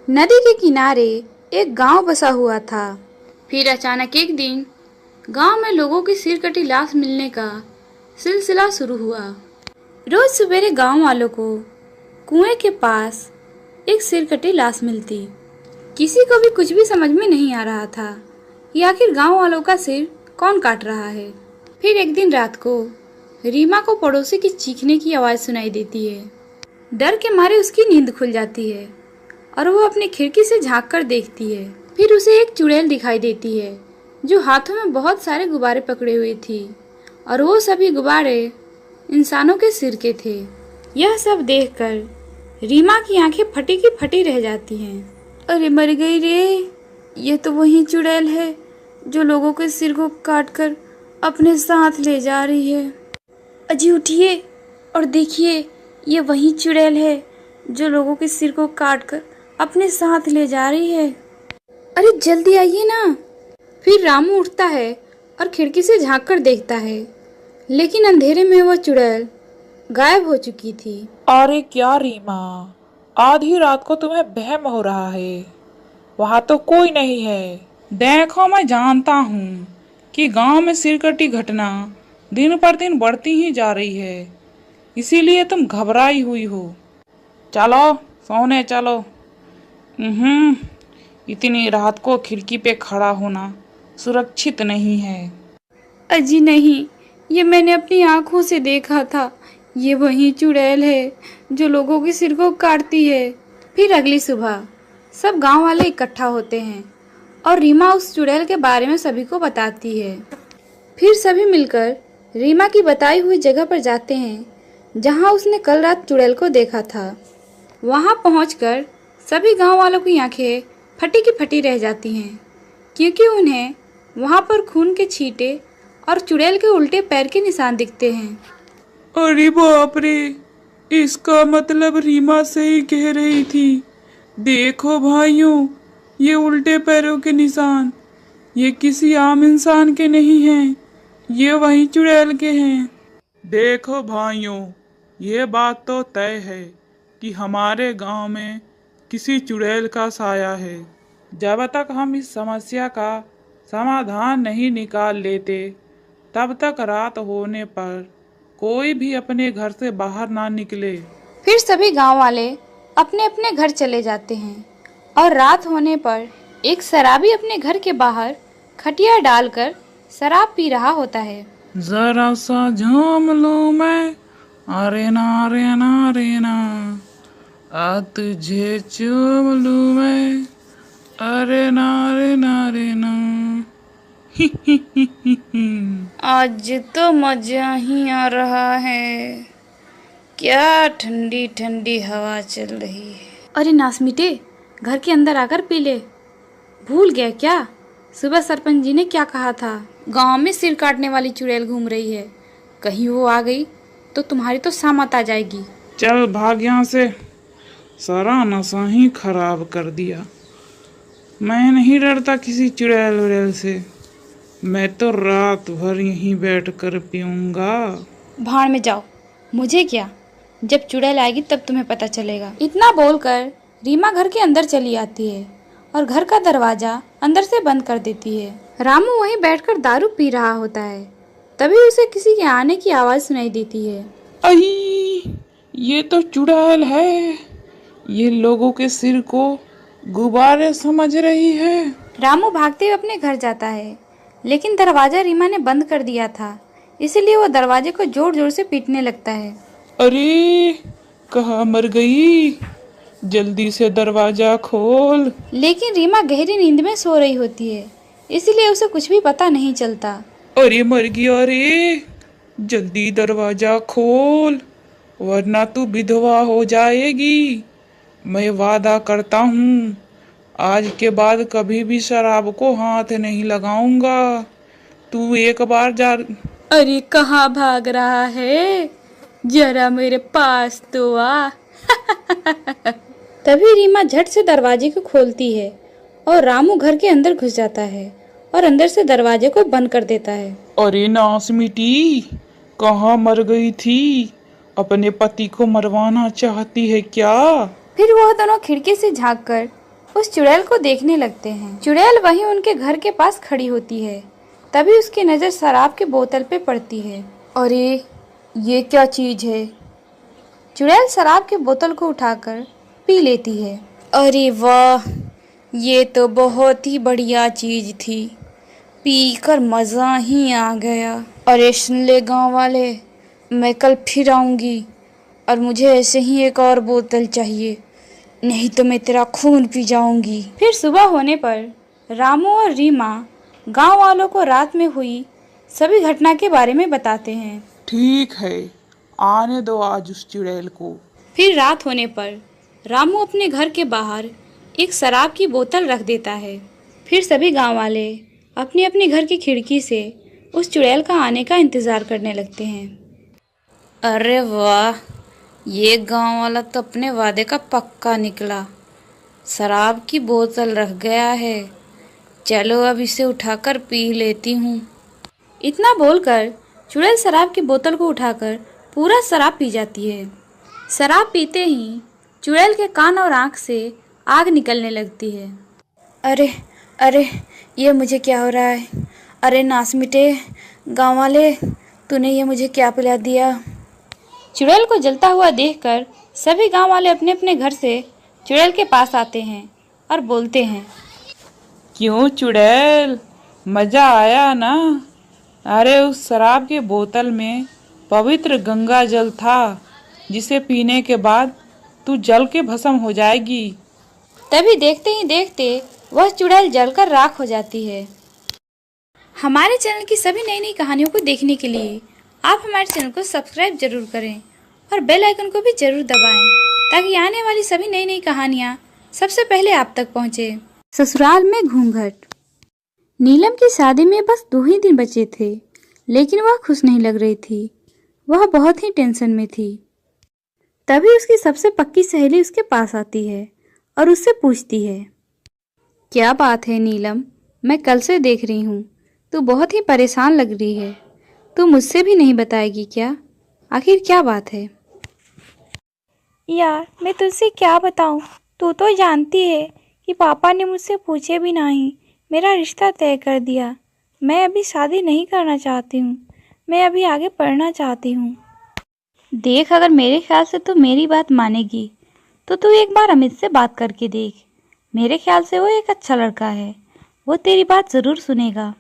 नदी के किनारे एक गांव बसा हुआ था। फिर अचानक एक दिन गांव में लोगों की सिर कटी लाश मिलने का सिलसिला शुरू हुआ। रोज सवेरे गांव वालों को कुएं के पास एक सिर कटी लाश मिलती। किसी को भी कुछ भी समझ में नहीं आ रहा था कि आखिर गांव वालों का सिर कौन काट रहा है। फिर एक दिन रात को रीमा को पड़ोसी की चीखने की आवाज सुनाई देती है। डर के मारे उसकी नींद खुल जाती है और वो अपनी खिड़की से झांक कर देखती है। फिर उसे एक चुड़ैल दिखाई देती है जो हाथों में बहुत सारे गुब्बारे पकड़े हुए थी और वो सभी गुब्बारे इंसानों के सिर के थे। यह सब देखकर रीमा की आंखें फटी की फटी रह जाती हैं। अरे मर गई रे, ये तो वही चुड़ैल है जो लोगों के सिर को काट कर अपने साथ ले जा रही है। अजी उठिए और देखिए, ये वही चुड़ैल है जो लोगों के सिर को काट कर अपने साथ ले जा रही है। अरे जल्दी आइए ना। फिर रामू उठता है और खिड़की से झांक कर देखता है, लेकिन अंधेरे में वह चुड़ैल गायब हो चुकी थी। अरे क्या रीमा, आधी रात को तुम्हें वहम हो रहा है? वहां तो कोई नहीं है। देखो, मैं जानता हूँ कि गांव में सिरकटी घटना दिन पर दिन बढ़ती ही जा रही है, इसीलिए तुम घबराई हुई हो। चलो सोने चलो। इतनी रात को खिड़की पे खड़ा होना सुरक्षित नहीं है। अजी नहीं, ये मैंने अपनी आंखों से देखा था। ये वही चुड़ैल है जो लोगों के सिर को काटती है। फिर अगली सुबह सब गांव वाले इकट्ठा होते हैं और रीमा उस चुड़ैल के बारे में सभी को बताती है। फिर सभी मिलकर रीमा की बताई हुई जगह पर जाते हैं जहां उसने कल रात चुड़ैल को देखा था। वहां पहुंचकर सभी गांव वालों की आंखें फटी की फटी रह जाती हैं, क्योंकि उन्हें वहां पर खून के छींटे और चुड़ैल के उल्टे पैर के निशान दिखते हैं। अरे बाप रे, इसका मतलब रीमा सही कह रही थी। देखो भाइयों, ये उल्टे पैरों के निशान ये किसी आम इंसान के नहीं हैं, ये वही चुड़ैल के हैं। देखो भाइयों, ये बात तो तय है कि हमारे गांव में किसी चुड़ैल का साया है। जब तक हम इस समस्या का समाधान नहीं निकाल लेते, तब तक रात होने पर कोई भी अपने घर से बाहर ना निकले। फिर सभी गांव वाले अपने अपने घर चले जाते हैं और रात होने पर एक शराबी अपने घर के बाहर खटिया डालकर शराब पी रहा होता है। जरा सा झूम लूं मैं, अरे ना रे ना रे ना, आ तुझे चूम लूं मैं, अरे ना रे ना रे ना। आज तो मजा ही आ रहा है, क्या ठंडी ठंडी हवा चल रही है। अरे नासमीटे, घर के अंदर आकर पी ले। भूल गया क्या सुबह सरपंच जी ने क्या कहा था? गांव में सिर काटने वाली चुड़ैल घूम रही है, कहीं वो आ गई तो तुम्हारी तो सामत आ जाएगी। चल भाग यहाँ से, सारा नशा ही खराब कर दिया। मैं नहीं डरता किसी चुड़ैल उड़ैल से, मैं तो रात भर यहीं बैठ कर पीऊंगा। भाड़ में जाओ, मुझे क्या, जब चुड़ैल आएगी तब तुम्हें पता चलेगा। इतना बोलकर रीमा घर के अंदर चली आती है और घर का दरवाजा अंदर से बंद कर देती है। रामू वहीं बैठकर दारू पी रहा होता है, तभी उसे किसी के आने की आवाज सुनाई देती है। अही, ये तो चुड़ैल है, ये लोगों के सिर को गुब्बारे समझ रही है। रामू भागते हुए अपने घर जाता है, लेकिन दरवाजा रीमा ने बंद कर दिया था, इसीलिए वो दरवाजे को जोर जोर से पीटने लगता है। अरे कहाँ मर गई, जल्दी से दरवाजा खोल। लेकिन रीमा गहरी नींद में सो रही होती है, इसीलिए उसे कुछ भी पता नहीं चलता। अरे मर गया रे, जल्दी दरवाजा खोल, वरना तू विधवा हो जाएगी। मैं वादा करता हूँ, आज के बाद कभी भी शराब को हाथ नहीं लगाऊंगा। तू एक बार जा। अरे कहाँ भाग रहा है, जरा मेरे पास तो आ। तभी रीमा झट से दरवाजे को खोलती है और रामू घर के अंदर घुस जाता है और अंदर से दरवाजे को बंद कर देता है। अरे नास मिटी, कहाँ मर गई थी? अपने पति को मरवाना चाहती है क्या? फिर वह दोनों खिड़की से झांककर उस चुड़ैल को देखने लगते हैं। चुड़ैल वहीं उनके घर के पास खड़ी होती है। तभी उसकी नज़र शराब के बोतल पे पड़ती है। अरे ये क्या चीज़ है? चुड़ैल शराब की बोतल को उठाकर पी लेती है। अरे वाह, ये तो बहुत ही बढ़िया चीज़ थी, पीकर मज़ा ही आ गया। अरे सुन ले गाँव वाले, मैं कल फिर आऊँगी और मुझे ऐसे ही एक और बोतल चाहिए, नहीं तो मैं तेरा खून पी जाऊंगी। फिर सुबह होने पर रामू और रीमा गांव वालों को रात में हुई सभी घटना के बारे में बताते हैं। ठीक है, आने दो आज उस चुड़ैल को। फिर रात होने पर रामू अपने घर के बाहर एक शराब की बोतल रख देता है। फिर सभी गांव वाले अपने अपने घर की खिड़की से उस चुड़ैल का आने का इंतजार करने लगते हैं। अरे वाह, ये गांव वाला तो अपने वादे का पक्का निकला, शराब की बोतल रख गया है। चलो अब इसे उठाकर पी लेती हूँ। इतना बोलकर चुड़ैल शराब की बोतल को उठाकर पूरा शराब पी जाती है। शराब पीते ही चुड़ैल के कान और आँख से आग निकलने लगती है। अरे अरे, ये मुझे क्या हो रहा है? अरे नास मिटे, गाँव वाले, तूने ये मुझे क्या पिला दिया? चुड़ैल को जलता हुआ देखकर सभी गांव वाले अपने अपने घर से चुड़ैल के पास आते हैं और बोलते हैं, क्यों चुड़ैल, मजा आया ना? अरे उस शराब के बोतल में पवित्र गंगा जल था, जिसे पीने के बाद तू जल के भस्म हो जाएगी। तभी देखते ही देखते वह चुड़ैल जलकर राख हो जाती है। हमारे चैनल की सभी नई नई कहानियों को देखने के लिए आप हमारे चैनल को सब्सक्राइब जरूर करें और बेल आइकन को भी जरूर दबाएं, ताकि आने वाली सभी नई नई कहानियाँ सबसे पहले आप तक पहुँचे। ससुराल में घूंघट। नीलम की शादी में बस 2 ही दिन बचे थे, लेकिन वह खुश नहीं लग रही थी। वह बहुत ही टेंशन में थी। तभी उसकी सबसे पक्की सहेली उसके पास आती है और उससे पूछती है, क्या बात है नीलम, मैं कल से देख रही हूँ तू बहुत ही परेशान लग रही है। तू मुझसे भी नहीं बताएगी क्या? आखिर क्या बात है? यार मैं तुझसे क्या बताऊं, तू तो जानती है कि पापा ने मुझसे पूछे भी नहीं मेरा रिश्ता तय कर दिया। मैं अभी शादी नहीं करना चाहती हूँ, मैं अभी आगे पढ़ना चाहती हूँ। देख, अगर मेरे ख्याल से तू मेरी बात मानेगी तो तू एक बार अमित से बात करके देख। मेरे ख्याल से वो एक अच्छा लड़का है, वो तेरी बात ज़रूर सुनेगा।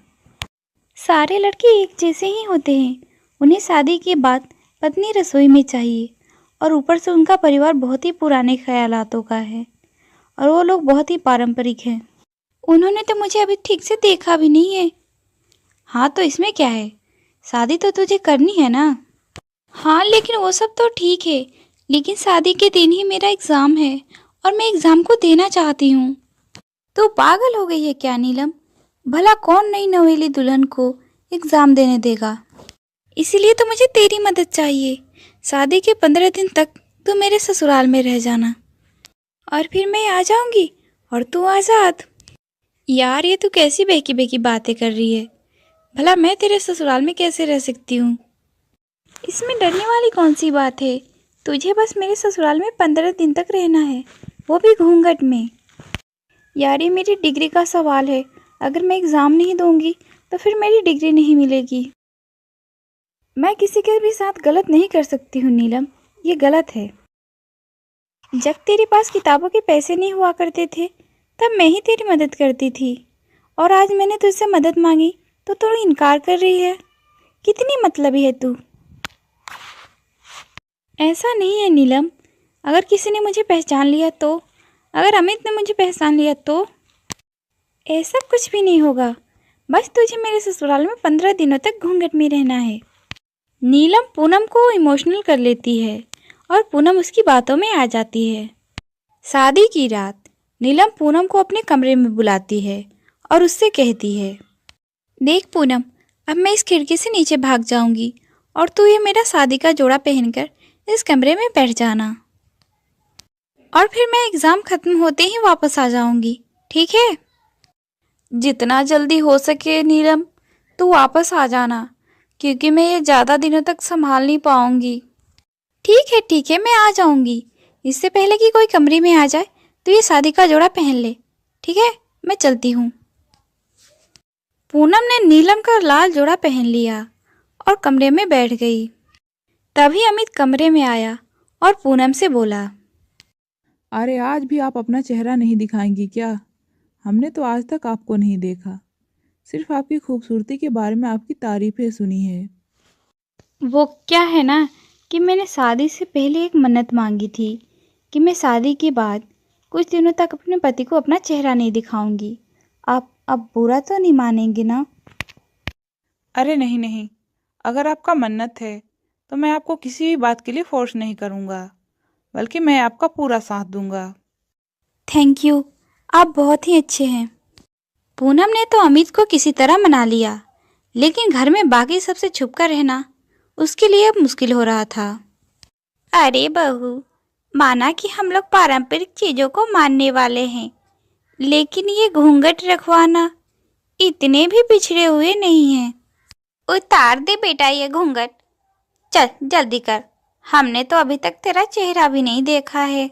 सारे लड़के एक जैसे ही होते हैं, उन्हें शादी के बाद पत्नी रसोई में चाहिए, और ऊपर से उनका परिवार बहुत ही पुराने ख्यालातों का है और वो लोग बहुत ही पारंपरिक हैं। उन्होंने तो मुझे अभी ठीक से देखा भी नहीं है। हाँ तो इसमें क्या है, शादी तो तुझे करनी है ना। हाँ लेकिन वो सब तो ठीक है, लेकिन शादी के दिन ही मेरा एग्ज़ाम है और मैं एग्ज़ाम को देना चाहती हूँ। तो पागल हो गई है क्या नीलम? भला कौन नई नवेली दुल्हन को एग्ज़ाम देने देगा? इसीलिए तो मुझे तेरी मदद चाहिए। शादी के 15 दिन तक तू मेरे ससुराल में रह जाना और फिर मैं आ जाऊंगी और तू आज़ाद। यार ये तू कैसी बेकी बेकी बातें कर रही है? भला मैं तेरे ससुराल में कैसे रह सकती हूँ? इसमें डरने वाली कौन सी बात है? तुझे बस मेरे ससुराल में 15 दिन तक रहना है, वो भी घूंघट में। यार ये मेरी डिग्री का सवाल है, अगर मैं एग्ज़ाम नहीं दूंगी तो फिर मेरी डिग्री नहीं मिलेगी। मैं किसी के भी साथ गलत नहीं कर सकती हूँ नीलम, ये गलत है। जब तेरे पास किताबों के पैसे नहीं हुआ करते थे तब मैं ही तेरी मदद करती थी, और आज मैंने तुझसे मदद मांगी तो तू इनकार कर रही है। कितनी मतलबी है तू। ऐसा नहीं है नीलम, अगर किसी ने मुझे पहचान लिया तो, अगर अमित ने मुझे पहचान लिया तो? ऐसा कुछ भी नहीं होगा, बस तुझे मेरे ससुराल में 15 दिनों तक घूंघट में रहना है। नीलम पूनम को इमोशनल कर लेती है और पूनम उसकी बातों में आ जाती है। शादी की रात नीलम पूनम को अपने कमरे में बुलाती है और उससे कहती है, देख पूनम, अब मैं इस खिड़की से नीचे भाग जाऊंगी और तू ये मेरा शादी का जोड़ा पहनकर इस कमरे में बैठ जाना, और फिर मैं एग्ज़ाम ख़त्म होते ही वापस आ जाऊंगी, ठीक है? जितना जल्दी हो सके नीलम तू वापस आ जाना, क्योंकि मैं ये ज़्यादा दिनों तक संभाल नहीं पाऊंगी। ठीक है, मैं आ जाऊंगी। इससे पहले कि कोई कमरे में आ जाए तो ये शादी का जोड़ा पहन ले, ठीक है, मैं चलती हूँ। पूनम ने नीलम का लाल जोड़ा पहन लिया और कमरे में बैठ गई। तभी अमित कमरे में आया और पूनम से बोला, अरे आज भी आप अपना चेहरा नहीं दिखाएंगी क्या? हमने तो आज तक आपको नहीं देखा, सिर्फ आपकी खूबसूरती के बारे में आपकी तारीफें सुनी है। वो क्या है ना कि मैंने शादी से पहले एक मन्नत मांगी थी कि मैं शादी के बाद कुछ दिनों तक अपने पति को अपना चेहरा नहीं दिखाऊंगी। आप अब बुरा तो नहीं मानेंगे ना? अरे नहीं नहीं, अगर आपका मन्नत है तो मैं आपको किसी भी बात के लिए फोर्स नहीं करूँगा, बल्कि मैं आपका पूरा साथ दूंगा। थैंक यू, आप बहुत ही अच्छे हैं। पूनम ने तो अमित को किसी तरह मना लिया, लेकिन घर में बाकी सबसे छुपकर रहना उसके लिए अब मुश्किल हो रहा था। अरे बहू, माना कि हम लोग पारंपरिक चीजों को मानने वाले हैं, लेकिन ये घूंघट रखवाना इतने भी पिछड़े हुए नहीं हैं। उतार दे बेटा ये घूंघट, चल जल्दी कर, हमने तो अभी तक तेरा चेहरा भी नहीं देखा है।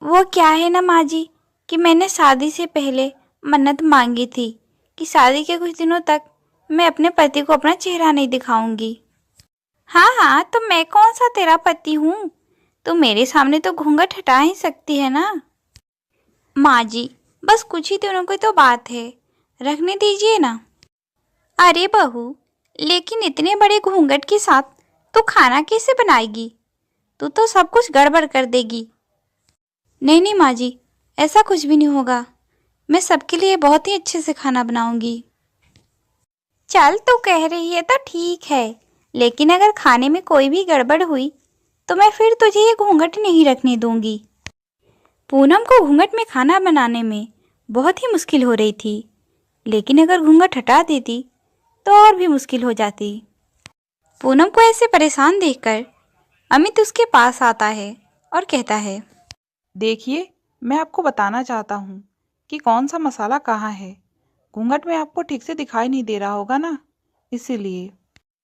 वो क्या है ना माँ जी कि मैंने शादी से पहले मन्नत मांगी थी कि शादी के कुछ दिनों तक मैं अपने पति को अपना चेहरा नहीं दिखाऊंगी। हाँ हाँ, तो मैं कौन सा तेरा पति हूँ? तो मेरे सामने तो घूंघट हटा ही सकती है ना। माँ जी, बस कुछ ही दिनों की तो बात है, रखने दीजिए ना। अरे बहू, लेकिन इतने बड़े घूंघट के साथ तू खाना कैसे बनाएगी? तू तो सब कुछ गड़बड़ कर देगी। नहीं नहीं माँ जी, ऐसा कुछ भी नहीं होगा, मैं सबके लिए बहुत ही अच्छे से खाना बनाऊंगी। चल तू कह रही है तो ठीक है, लेकिन अगर खाने में कोई भी गड़बड़ हुई तो मैं फिर तुझे ये घूंघट नहीं रखने दूंगी। पूनम को घूंघट में खाना बनाने में बहुत ही मुश्किल हो रही थी, लेकिन अगर घूंघट हटा देती तो और भी मुश्किल हो जाती। पूनम को ऐसे परेशान देखकर अमित उसके पास आता है और कहता है, देखिए, मैं आपको बताना चाहता हूँ कि कौन सा मसाला कहाँ है। घूंघट में आपको ठीक से दिखाई नहीं दे रहा होगा ना, इसीलिए।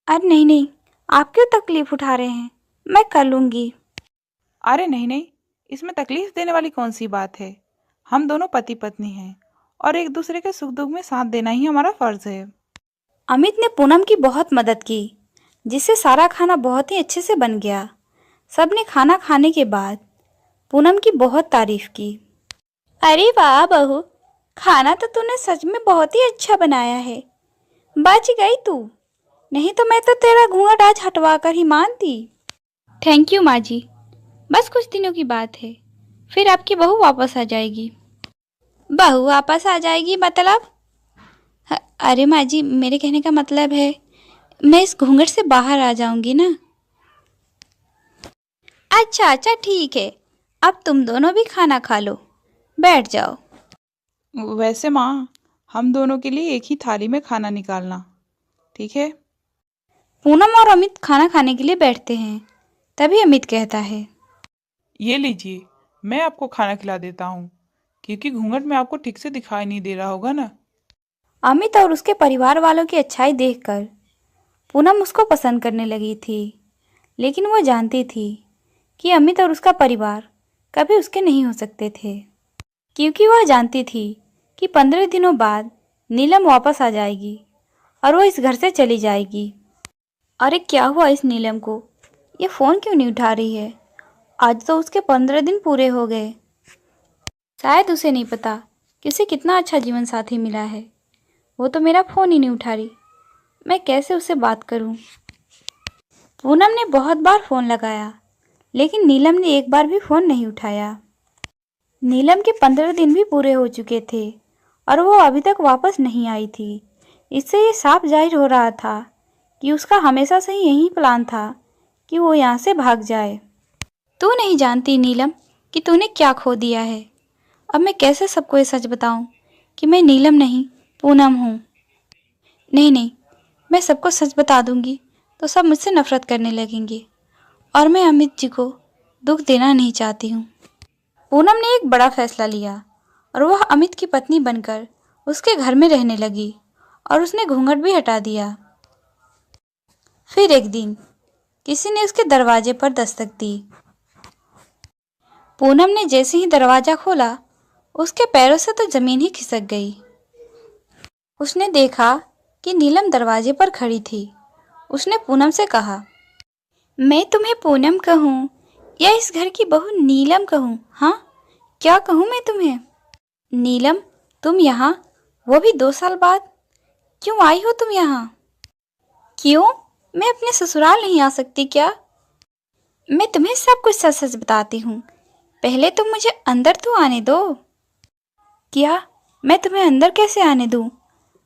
अरे नहीं नहीं, आप क्यों तकलीफ उठा रहे हैं, मैं कर लूंगी। अरे नहीं नहीं, इसमें तकलीफ देने वाली कौन सी बात है? हम दोनों पति पत्नी हैं और एक दूसरे के सुख दुख में साथ देना ही हमारा फर्ज है। अमित ने पूनम की बहुत मदद की, जिससे सारा खाना बहुत ही अच्छे से बन गया। सबने खाना खाने के बाद पूनम की बहुत तारीफ की। अरे वाह बहू, खाना तो तूने सच में बहुत ही अच्छा बनाया है। बच गई तू, नहीं तो मैं तो तेरा घूंघट आज हटवा कर ही मानती। थैंक यू माँ जी, बस कुछ दिनों की बात है, फिर आपकी बहू वापस आ जाएगी। बहू वापस आ जाएगी मतलब? अरे माँ जी, मेरे कहने का मतलब है मैं इस घूंघट से बाहर आ जाऊंगी ना। अच्छा अच्छा ठीक है, अब तुम दोनों भी खाना खा लो, बैठ जाओ। वैसे माँ, हम दोनों के लिए एक ही थाली में खाना निकालना, ठीक है? पूनम और अमित खाना खाने के लिए बैठते हैं। तभी अमित कहता है, ये लीजिए, मैं आपको खाना खिला देता हूँ, क्योंकि घूंघट में आपको ठीक से दिखाई नहीं दे रहा होगा ना। अमित और उसके परिवार वालों की अच्छाई देखकर पूनम उसको पसंद करने लगी थी, लेकिन वो जानती थी कि अमित और उसका परिवार कभी उसके नहीं हो सकते थे, क्योंकि वह जानती थी कि 15 दिनों बाद नीलम वापस आ जाएगी और वो इस घर से चली जाएगी। अरे क्या हुआ इस नीलम को, ये फ़ोन क्यों नहीं उठा रही है? आज तो उसके 15 दिन पूरे हो गए। शायद उसे नहीं पता कि उसे कितना अच्छा जीवन साथी मिला है। वो तो मेरा फ़ोन ही नहीं उठा रही, मैं कैसे उससे बात करूं? पूनम ने बहुत बार फ़ोन लगाया, लेकिन नीलम ने एक बार भी फ़ोन नहीं उठाया। नीलम के 15 दिन भी पूरे हो चुके थे और वो अभी तक वापस नहीं आई थी। इससे ये साफ जाहिर हो रहा था कि उसका हमेशा से ही यही प्लान था कि वो यहाँ से भाग जाए। तू नहीं जानती नीलम कि तूने क्या खो दिया है। अब मैं कैसे सबको ये सच बताऊं कि मैं नीलम नहीं पूनम हूँ। नहीं नहीं, मैं सबको सच बता दूंगी तो सब मुझसे नफरत करने लगेंगे, और मैं अमित जी को दुख देना नहीं चाहती हूँ। पूनम ने एक बड़ा फैसला लिया और वह अमित की पत्नी बनकर उसके घर में रहने लगी और उसने घूंघट भी हटा दिया। फिर एक दिन किसी ने उसके दरवाजे पर दस्तक दी। पूनम ने जैसे ही दरवाज़ा खोला, उसके पैरों से तो जमीन ही खिसक गई। उसने देखा कि नीलम दरवाजे पर खड़ी थी। उसने पूनम से कहा, मैं तुम्हें पूनम कहूँ या इस घर की बहू नीलम कहूँ? हाँ, क्या कहूँ मैं तुम्हें? नीलम, तुम यहाँ, वो भी 2 साल बाद, क्यों आई हो तुम यहाँ? क्यों? मैं अपने ससुराल नहीं आ सकती क्या? मैं तुम्हें सब कुछ सच सच बताती हूँ, पहले तुम मुझे अंदर तो आने दो। क्या? मैं तुम्हें अंदर कैसे आने दूँ?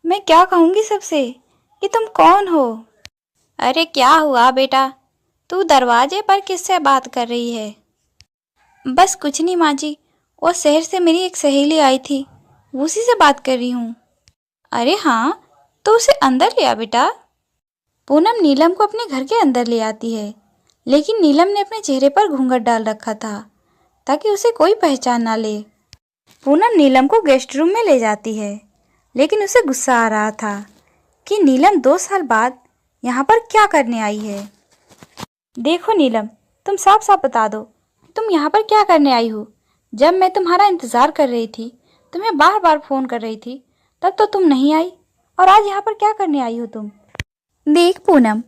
मैं क्या कहूँगी सबसे कि तुम कौन हो? अरे क्या हुआ बेटा, तू दरवाजे पर किससे बात कर रही है? बस कुछ नहीं माँ जी, वो शहर से मेरी एक सहेली आई थी, उसी से बात कर रही हूँ। अरे हाँ, तो उसे अंदर ले आ बेटा। पूनम नीलम को अपने घर के अंदर ले आती है, लेकिन नीलम ने अपने चेहरे पर घूंघट डाल रखा था ताकि उसे कोई पहचान ना ले। पूनम नीलम को गेस्ट रूम में ले जाती है, लेकिन उसे गुस्सा आ रहा था कि नीलम 2 साल बाद यहाँ पर क्या करने आई है। देखो नीलम, तुम साफ साफ बता दो, तुम यहाँ पर क्या करने आई हो? जब मैं तुम्हारा इंतज़ार कर रही थी, तुम्हें बार बार फ़ोन कर रही थी, तब तो तुम नहीं आई, और आज यहाँ पर क्या करने आई हो तुम? देख पूनम,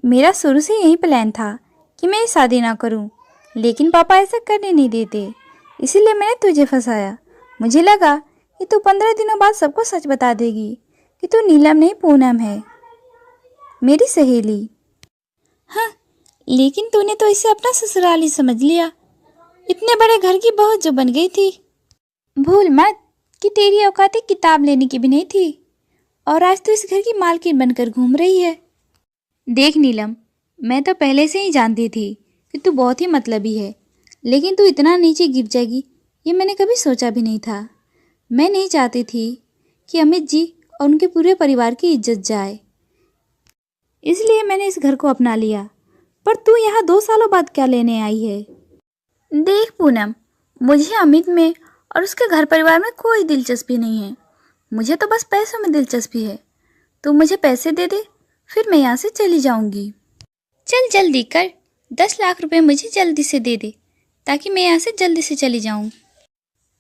मेरा शुरू से यही प्लान था कि मैं शादी ना करूं, लेकिन पापा ऐसा करने नहीं देते, इसीलिए मैंने तुझे फंसाया। मुझे लगा कि तू 15 दिनों बाद सबको सच बता देगी कि तू नीलम नहीं पूनम है, मेरी सहेली। हाँ, लेकिन तूने तो इसे अपना ससुराल ही समझ लिया, इतने बड़े घर की बहू जो बन गई थी। भूल मत कि तेरी औकात एक किताब लेने की भी नहीं थी, और आज तू इस घर की मालकिन बनकर घूम रही है। देख नीलम, मैं तो पहले से ही जानती थी कि तू बहुत ही मतलबी है, लेकिन तू इतना नीचे गिर जाएगी ये मैंने कभी सोचा भी नहीं था। मैं नहीं चाहती थी कि अमित जी और उनके पूरे परिवार की इज्जत जाए, इसलिए मैंने इस घर को अपना लिया। पर तू यहाँ 2 सालों बाद क्या लेने आई है? देख पूनम, मुझे अमित में और उसके घर परिवार में कोई दिलचस्पी नहीं है, मुझे तो बस पैसों में दिलचस्पी है। तू मुझे पैसे दे दे, फिर मैं यहाँ से चली जाऊँगी। चल जल्दी कर, 10 लाख रुपए मुझे जल्दी से दे दे, ताकि मैं यहाँ से जल्दी से चली जाऊँ।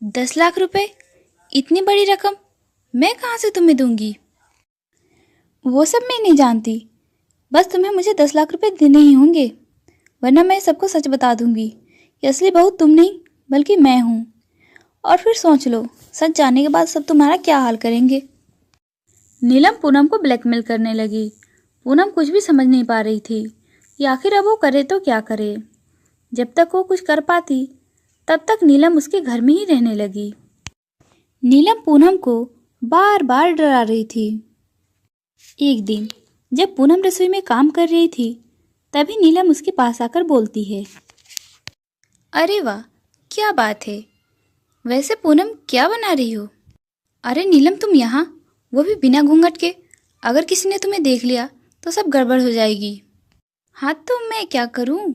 10 लाख रुपए? इतनी बड़ी रकम मैं कहाँ से तुम्हें दूंगी? वो सब मैं नहीं जानती, बस तुम्हें मुझे 10 लाख रुपए देने ही होंगे, वरना मैं सबको सच बता दूंगी कि असली बहू तुम नहीं बल्कि मैं हूँ। और फिर सोच लो, सच जानने के बाद सब तुम्हारा क्या हाल करेंगे। नीलम पूनम को ब्लैकमेल करने लगी। पूनम कुछ भी समझ नहीं पा रही थी कि आखिर अब वो करे तो क्या करे। जब तक वो कुछ कर पाती तब तक नीलम उसके घर में ही रहने लगी। नीलम पूनम को बार बार डरा रही थी। एक दिन जब पूनम रसोई में काम कर रही थी, तभी नीलम उसके पास आकर बोलती है, अरे वाह, क्या बात है, वैसे पूनम क्या बना रही हो? अरे नीलम, तुम यहाँ, वो भी बिना घूंघट के, अगर किसी ने तुम्हें देख लिया तो सब गड़बड़ हो जाएगी। हाँ तो मैं क्या करूँ?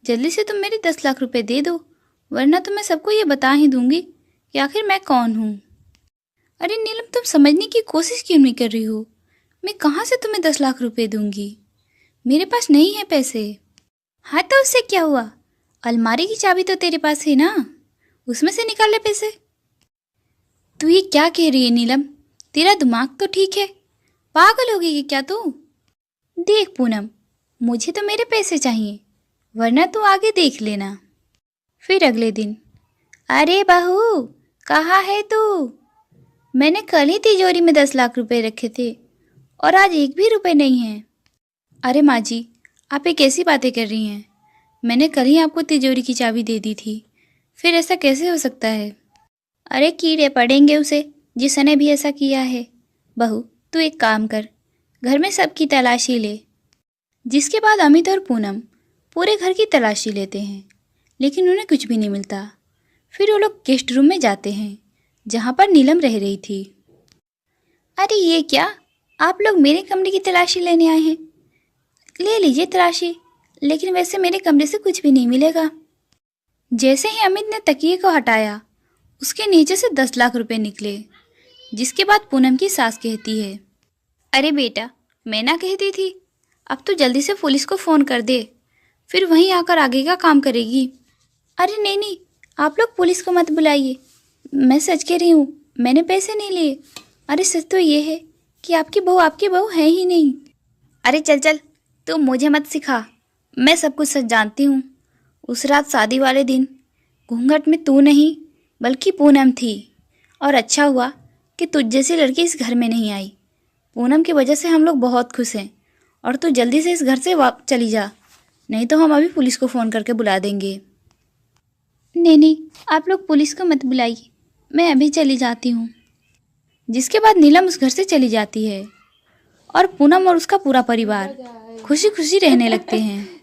जल्दी से तुम मेरे 10 लाख रुपए दे दो, वरना तो मैं सबको ये बता ही दूंगी कि आखिर मैं कौन हूँ। अरे नीलम, तुम समझने की कोशिश क्यों नहीं कर रही हो? मैं कहाँ से तुम्हें 10 लाख रुपए दूंगी? मेरे पास नहीं है पैसे। हाँ तो उससे क्या हुआ, अलमारी की चाबी तो तेरे पास है ना, उसमें से निकाल ले पैसे। तू ये क्या कह रही है नीलम? तेरा दिमाग तो ठीक है, पागल हो गई है क्या तू? देख पूनम, मुझे तो मेरे पैसे चाहिए, वरना तू आगे देख लेना। फिर अगले दिन, अरे बहू, कहाँ है तू? मैंने कल ही तिजोरी में 10 लाख रुपए रखे थे और आज एक भी रुपए नहीं है। अरे माँ जी, आप ये कैसी बातें कर रही हैं? मैंने कल ही आपको तिजोरी की चाबी दे दी थी, फिर ऐसा कैसे हो सकता है? अरे कीड़े पड़ेंगे उसे जिसने भी ऐसा किया है। बहू, तू एक काम कर, घर में सबकी तलाशी ले। जिसके बाद अमित और पूनम पूरे घर की तलाशी लेते हैं, लेकिन उन्हें कुछ भी नहीं मिलता। फिर वो लोग गेस्ट रूम में जाते हैं जहाँ पर नीलम रह रही थी। अरे ये क्या, आप लोग मेरे कमरे की तलाशी लेने आए हैं? ले लीजिए तलाशी, लेकिन वैसे मेरे कमरे से कुछ भी नहीं मिलेगा। जैसे ही अमित ने तकिए को हटाया, उसके नीचे से 10 लाख रुपए निकले। जिसके बाद पूनम की सास कहती है, अरे बेटा, मैं ना कहती थी, अब तो जल्दी से पुलिस को फ़ोन कर दे, फिर वहीं आकर आगे का काम करेगी। अरे नहीं नहीं, आप लोग पुलिस को मत बुलाइए, मैं सच कह रही हूँ, मैंने पैसे नहीं लिए। अरे सच तो ये है कि आपकी बहू है ही नहीं। अरे चल चल, तू मुझे मत सिखा, मैं सब कुछ सच जानती हूँ। उस रात शादी वाले दिन घूंघट में तू नहीं बल्कि पूनम थी, और अच्छा हुआ कि तुझ जैसी लड़की इस घर में नहीं आई। पूनम की वजह से हम लोग बहुत खुश हैं, और तू जल्दी से इस घर से चली जा, नहीं तो हम अभी पुलिस को फ़ोन करके बुला देंगे। नहीं, आप लोग पुलिस को मत बुलाइए, मैं अभी चली जाती हूँ। जिसके बाद नीलम उस घर से चली जाती है और पूनम और उसका पूरा परिवार खुशी खुशी रहने लगते हैं।